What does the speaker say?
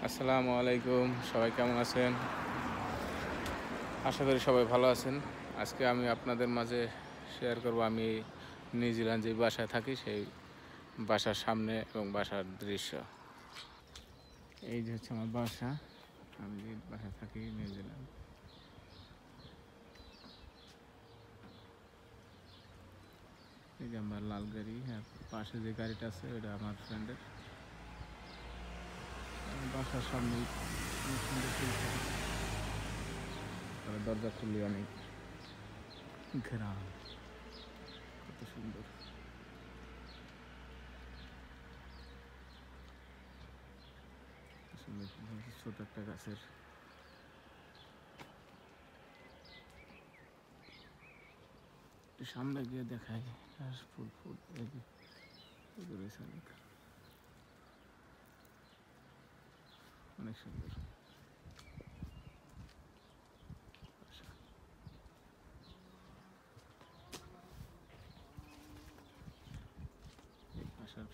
আসসালামু আলাইকুম, সবাই কেমন আছেন? আশা করি সবাই ভালো আছেন। আজকে আমি আপনাদের মাঝে শেয়ার করব আমি নিউজিল্যান্ড যে বাসায় থাকি সেই বাসার সামনে এবং বাসার দৃশ্য। এই যে হচ্ছে আমার বাসা। আমি যে বাসায় থাকি নিউজিল্যান্ড। এই যে আমার লাল গাড়ি, আর পাশে যে গাড়িটা আছে ওটা আমার ফ্রেন্ডের। বাসার সামনে সুন্দর ফুল থাকে, দরজা খুললে অনেক ঘেরান, কত সুন্দর। ছোট একটা গাছের সামনে গিয়ে দেখায় আর ফুল ফুল রয়েছে অনেক, অনেক সুন্দর। বাসার